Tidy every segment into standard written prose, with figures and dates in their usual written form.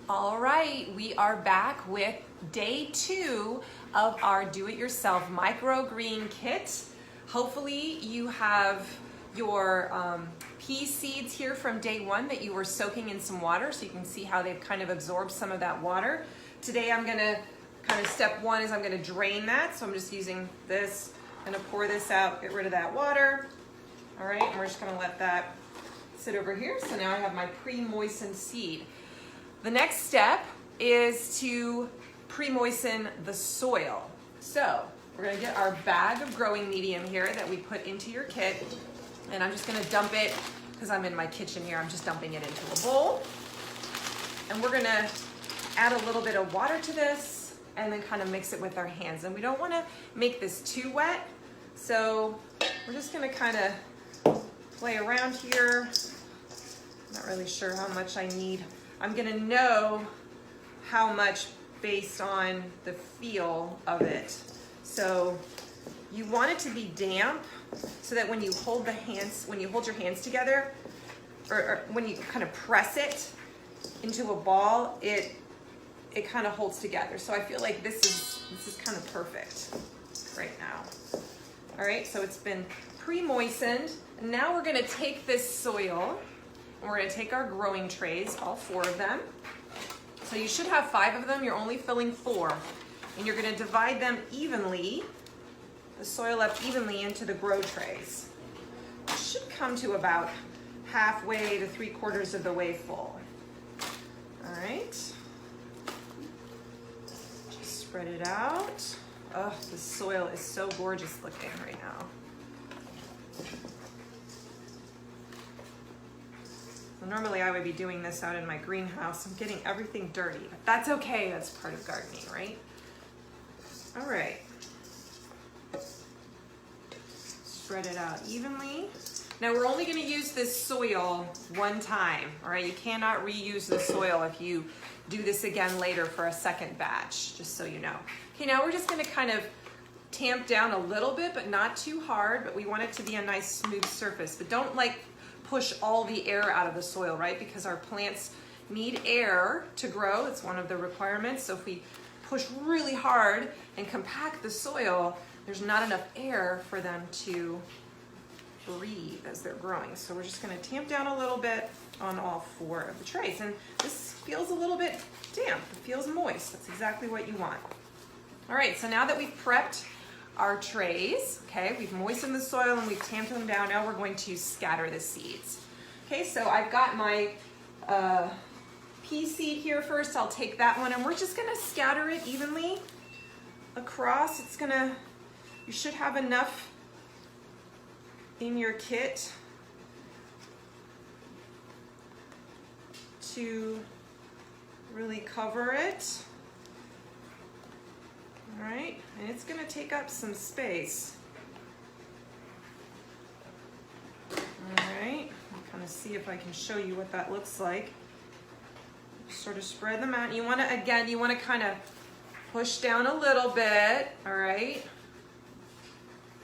All right, we are back with day 2 of our do-it-yourself microgreen kit. Hopefully you have your pea seeds here from day 1 that you were soaking in some water so you can see how they've kind of absorbed some of that water. Today I'm gonna step 1 is I'm gonna drain that. So I'm just using this, I'm gonna pour this out, get rid of that water. All right, and we're just gonna let that sit over here. So now I have my pre-moistened seed. The next step is to pre-moisten the soil. So we're gonna get our bag of growing medium here that we put into your kit, and I'm just gonna dump it, because I'm in my kitchen here, I'm just dumping it into a bowl. And we're gonna add a little bit of water to this and then kind of mix it with our hands. And we don't wanna make this too wet, so we're just gonna kind of play around here. Not really sure how much I need. I'm gonna know how much based on the feel of it. So you want it to be damp so that when you hold your hands together, or when you kind of press it into a ball, it kind of holds together. So I feel like this is kind of perfect right now. All right, so it's been pre-moistened. And now we're gonna take this soil, and we're gonna take our growing trays, all 4 of them. So you should have 5 of them, you're only filling 4. And you're gonna divide them evenly, the soil up evenly into the grow trays. It should come to about halfway to 3/4 of the way full. All right. Just spread it out. Oh, the soil is so gorgeous looking right now. Normally I would be doing this out in my greenhouse. I'm getting everything dirty, but that's okay. That's part of gardening, right? All right. Spread it out evenly. Now we're only going to use this soil 1 time, all right? You cannot reuse the soil if you do this again later for a second batch, just so you know. Okay, now we're just going to kind of tamp down a little bit, but not too hard, but we want it to be a nice smooth surface. But don't push all the air out of the soil, right? Because our plants need air to grow. It's one of the requirements. So if we push really hard and compact the soil, there's not enough air for them to breathe as they're growing. So we're just gonna tamp down a little bit on all 4 of the trays. And this feels a little bit damp. It feels moist. That's exactly what you want. All right, so now that we've prepped our trays, okay, we've moistened the soil and we've tamped them down. Now we're going to scatter the seeds. Okay, so I've got my pea seed here first. I'll take that one and we're just gonna scatter it evenly across. You should have enough in your kit to really cover it. All right, and it's gonna take up some space. All right, I'll kind of see if I can show you what that looks like. Sort of spread them out. You wanna kind of push down a little bit, all right?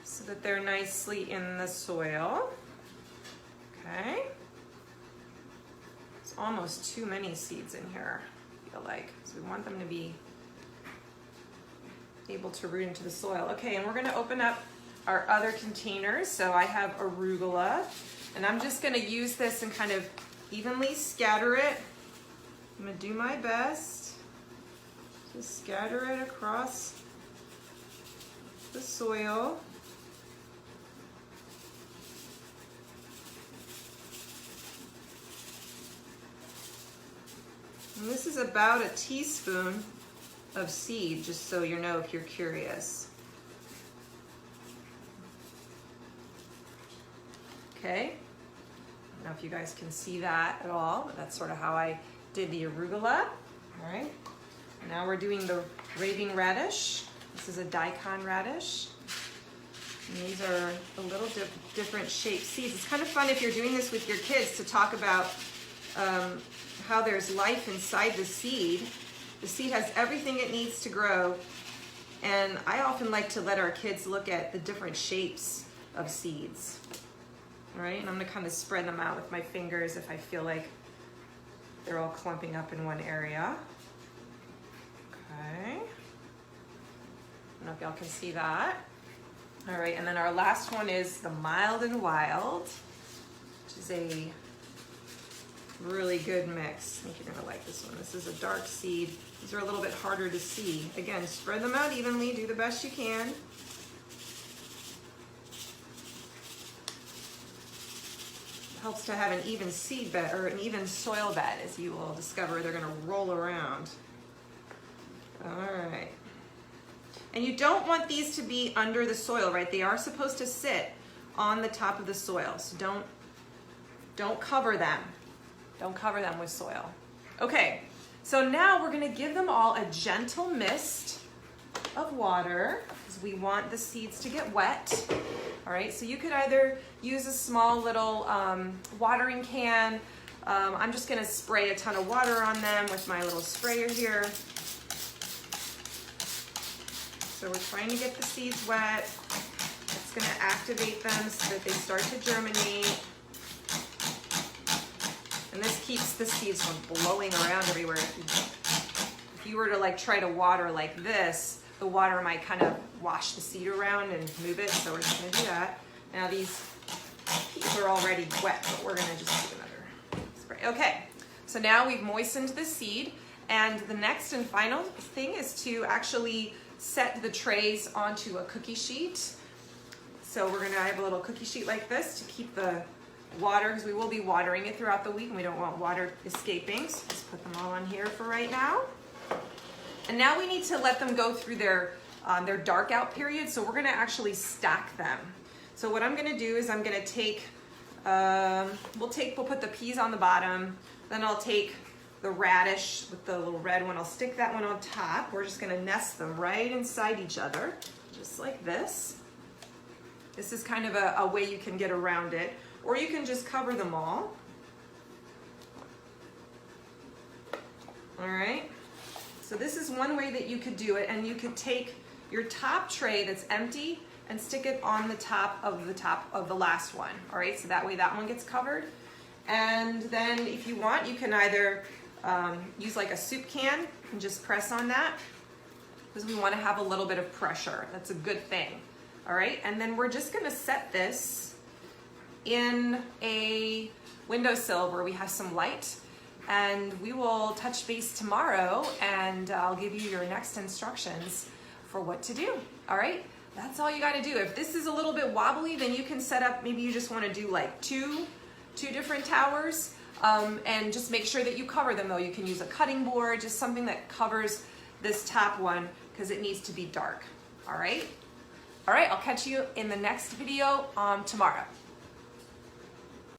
So that they're nicely in the soil. Okay. It's almost too many seeds in here, I feel like, because we want them to be able to root into the soil. Okay, and we're gonna open up our other containers. So I have arugula, and I'm just gonna use this and kind of evenly scatter it. I'm gonna do my best to scatter it across the soil. And this is about a teaspoon of seed, just so you know if you're curious. Okay, I don't know if you guys can see that at all, but that's sort of how I did the arugula. All right, now we're doing the raving radish. This is a daikon radish. And these are a little different shaped seeds. It's kind of fun if you're doing this with your kids to talk about how there's life inside the seed. The seed has everything it needs to grow, and I often like to let our kids look at the different shapes of seeds. All right, and I'm gonna kind of spread them out with my fingers if I feel like They're all clumping up in one area. Okay. I don't know if y'all can see that. All right, and then our last one is the Mild and Wild, which is a really good mix. I think you're gonna like this one. This is a dark seed. These are a little bit harder to see. Again, spread them out evenly, do the best you can. Helps to have an even seed bed or an even soil bed, as you will discover. They're gonna roll around. All right. And you don't want these to be under the soil, right? They are supposed to sit on the top of the soil. So don't cover them. Don't cover them with soil. Okay, so now we're gonna give them all a gentle mist of water because we want the seeds to get wet. All right, so you could either use a small little watering can. I'm just gonna spray a ton of water on them with my little sprayer here. So we're trying to get the seeds wet. It's gonna activate them so that they start to germinate. And this keeps the seeds from blowing around everywhere. If you were to like try to water like this, the water might kind of wash the seed around and move it. So we're just gonna do that. Now these peas are already wet, but we're gonna just do another spray. Okay, so now we've moistened the seed. And the next and final thing is to actually set the trays onto a cookie sheet. So we're gonna have a little cookie sheet like this to keep the water, because we will be watering it throughout the week and we don't want water escaping. So just put them all on here for right now. And now we need to let them go through their dark out period. So we're gonna actually stack them. So what I'm gonna do is I'm gonna take, we'll put the peas on the bottom, then I'll take the radish with the little red one. I'll stick that one on top. We're just gonna nest them right inside each other, just like this. This is kind of a way you can get around it, or you can just cover them all. All right, so this is one way that you could do it, and you could take your top tray that's empty and stick it on the top of the last one. All right, so that way that one gets covered. And then if you want, you can either use like a soup can and just press on that, because we want to have a little bit of pressure. That's a good thing. All right, and then we're just gonna set this in a windowsill where we have some light, and we will touch base tomorrow and I'll give you your next instructions for what to do. All right, that's all you got to do. If this is a little bit wobbly, then you can set up, maybe you just want to do like two different towers, and just make sure that you cover them though. You can use a cutting board, just something that covers this top one, because it needs to be dark. All right, I'll catch you in the next video tomorrow.